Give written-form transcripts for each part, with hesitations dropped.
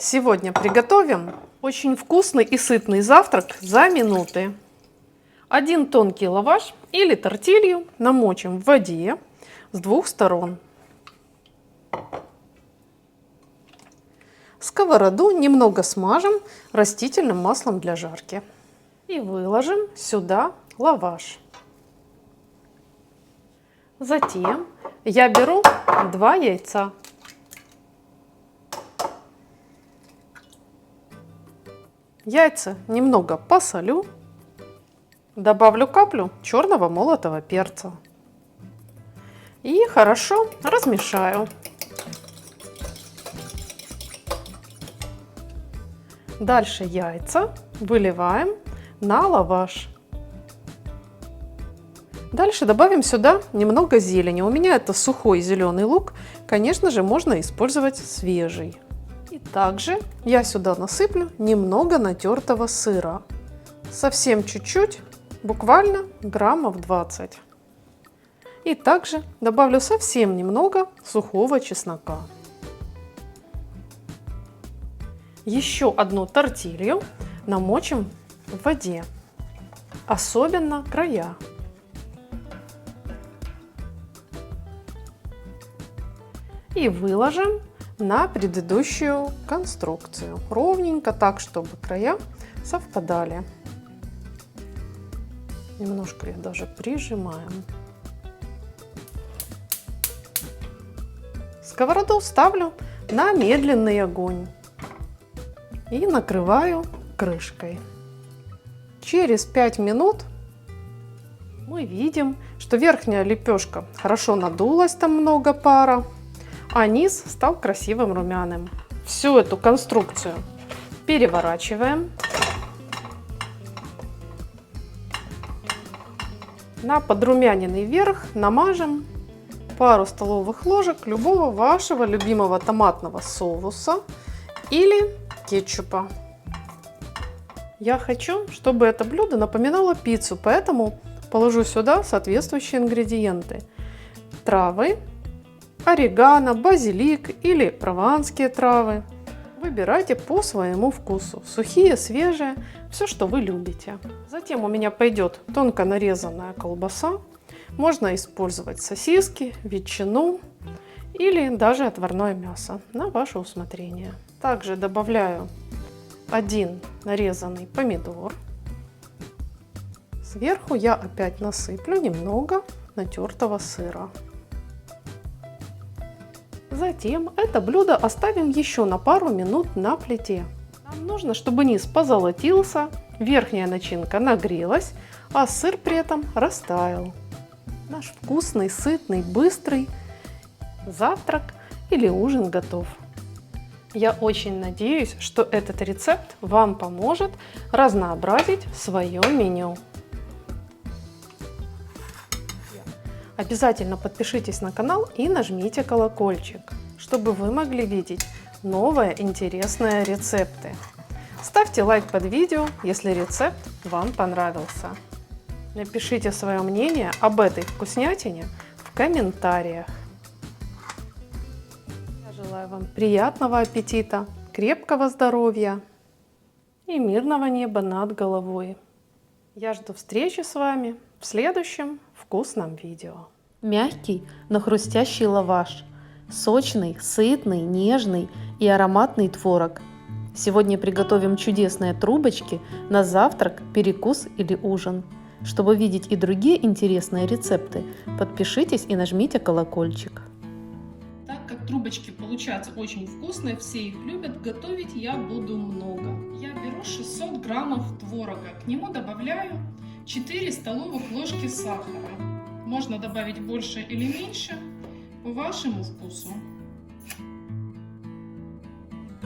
Сегодня приготовим очень вкусный и сытный завтрак за минуты. Один тонкий лаваш или тортилью намочим в воде с двух сторон. Сковороду немного смажем растительным маслом для жарки. И выложим сюда лаваш. Затем я беру 2 яйца. Яйца немного посолю. Добавлю каплю черного молотого перца. И хорошо размешаю. Дальше яйца выливаем на лаваш. Дальше добавим сюда немного зелени. У меня это сухой зеленый лук. Конечно же, можно использовать свежий. И также я сюда насыплю немного натертого сыра. Совсем чуть-чуть, буквально граммов 20. И также добавлю совсем немного сухого чеснока. Еще одну тортилью намочим в воде, особенно края. И выложим на предыдущую конструкцию. Ровненько, так, чтобы края совпадали. Немножко я даже прижимаем. Сковороду ставлю на медленный огонь и накрываю крышкой. Через 5 минут мы видим, что верхняя лепешка хорошо надулась, там много пара, а низ стал красивым румяным. Всю эту конструкцию переворачиваем. На подрумяненный верх намажем пару столовых ложек любого вашего любимого томатного соуса или кетчупа. Я хочу, чтобы это блюдо напоминало пиццу, поэтому положу сюда соответствующие ингредиенты. Травы, орегано, базилик или прованские травы. Выбирайте по своему вкусу. Сухие, свежие, все, что вы любите. Затем у меня пойдет тонко нарезанная колбаса. Можно использовать сосиски, ветчину или даже отварное мясо на ваше усмотрение. Также добавляю 1 нарезанный помидор. Сверху я опять насыплю немного натертого сыра. Затем это блюдо оставим еще на пару минут на плите. Нам нужно, чтобы низ позолотился, верхняя начинка нагрелась, а сыр при этом растаял. Наш вкусный, сытный, быстрый завтрак или ужин готов. Я очень надеюсь, что этот рецепт вам поможет разнообразить свое меню. Обязательно подпишитесь на канал и нажмите колокольчик, чтобы вы могли видеть новые интересные рецепты. Ставьте лайк под видео, если рецепт вам понравился. Напишите свое мнение об этой вкуснятине в комментариях. Я желаю вам приятного аппетита, крепкого здоровья и мирного неба над головой. Я жду встречи с вами в следующем вкусном видео. Мягкий, но хрустящий лаваш, сочный, сытный, нежный и ароматный творог. Сегодня приготовим чудесные трубочки на завтрак, перекус или ужин. Чтобы видеть и другие интересные рецепты, подпишитесь и нажмите колокольчик. Так как трубочки получаются очень вкусные, все их любят, готовить я буду много. Я беру 600 граммов творога, к нему добавляю 4 столовых ложки сахара. Можно добавить больше или меньше по вашему вкусу.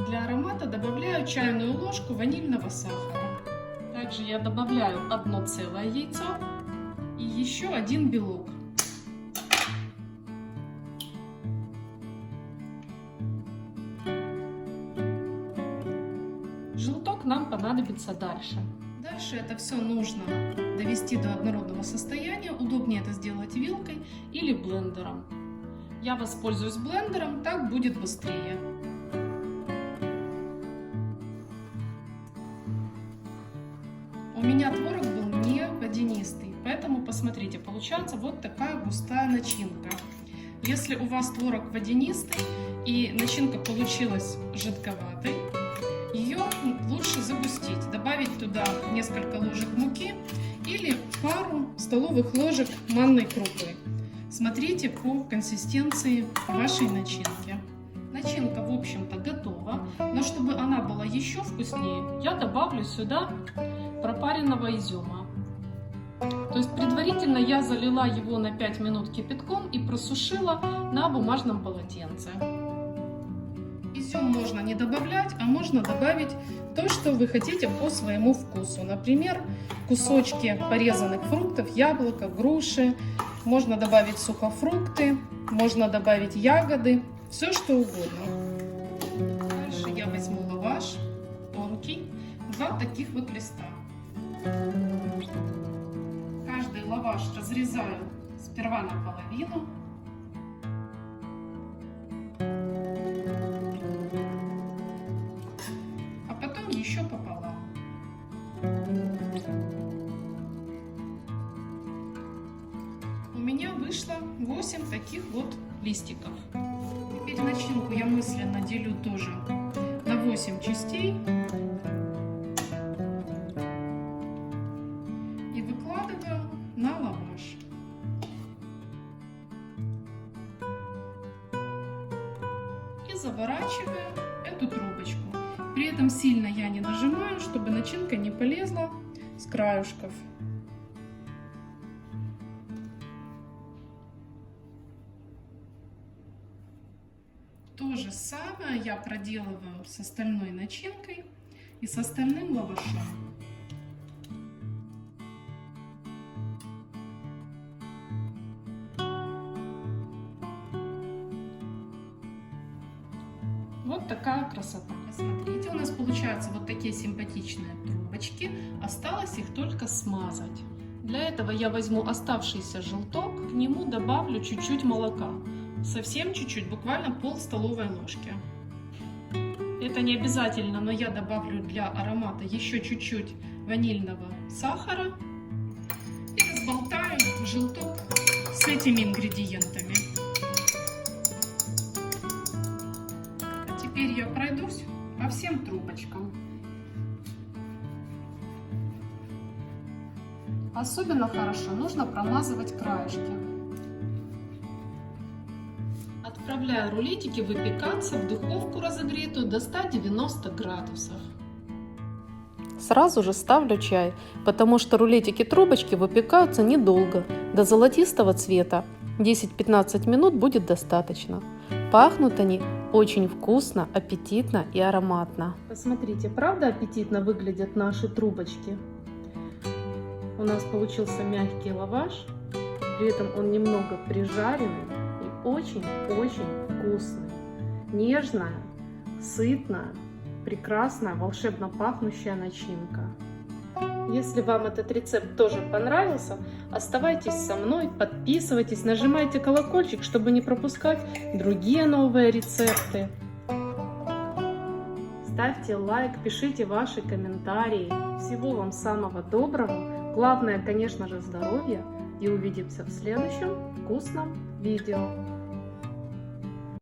Для аромата добавляю чайную ложку ванильного сахара. Также я добавляю 1 целое яйцо и еще 1 белок. Желток нам понадобится дальше. Дальше это все нужно довести до однородного состояния. Удобнее это сделать вилкой или блендером. Я воспользуюсь блендером, так будет быстрее. У меня творог был не водянистый, поэтому посмотрите, получается вот такая густая начинка. Если у вас творог водянистый и начинка получилась жидковатой, ее лучше загустить, добавить туда несколько ложек муки или пару столовых ложек манной крупы. Смотрите по консистенции вашей начинки. Начинка, в общем-то, готова, но чтобы она была еще вкуснее, я добавлю сюда пропаренного изюма. То есть предварительно я залила его на 5 минут кипятком и просушила на бумажном полотенце. Изюм можно не добавлять, а можно добавить то, что вы хотите по своему вкусу. Например, кусочки порезанных фруктов, яблока, груши. Можно добавить сухофрукты, можно добавить ягоды, все что угодно. Дальше я возьму лаваш тонкий, 2 таких вот листа. Каждый лаваш разрезаю сперва наполовину. А потом еще пополам. У меня вышло 8 таких вот листиков. Теперь начинку я мысленно делю тоже на 8 частей. И выкладываю на лаваш. И заворачиваю эту трубочку. При этом сильно я не нажимаю, чтобы начинка не полезла с краюшков. То же самое я проделываю с остальной начинкой и с остальным лавашом. Вот такая красота. Посмотрите, у нас получаются вот такие симпатичные трубочки. Осталось их только смазать. Для этого я возьму оставшийся желток, к нему добавлю чуть-чуть молока. Совсем чуть-чуть, буквально пол столовой ложки. Это не обязательно, но я добавлю для аромата еще чуть-чуть ванильного сахара и разболтаю желток с этими ингредиентами. А теперь я пройдусь по всем трубочкам. Особенно хорошо нужно промазывать краешки. Отправляю рулетики выпекаться в духовку разогретую до 190 градусов. Сразу же ставлю чай, потому что рулетики-трубочки выпекаются недолго, до золотистого цвета. 10-15 минут будет достаточно. Пахнут они очень вкусно, аппетитно и ароматно. Посмотрите, правда аппетитно выглядят наши трубочки? У нас получился мягкий лаваш, при этом он немного прижаренный. Очень-очень вкусная, нежная, сытная, прекрасная, волшебно пахнущая начинка. Если вам этот рецепт тоже понравился, оставайтесь со мной, подписывайтесь, нажимайте колокольчик, чтобы не пропускать другие новые рецепты. Ставьте лайк, пишите ваши комментарии. Всего вам самого доброго. Главное, конечно же, здоровья. И увидимся в следующем вкусном видео.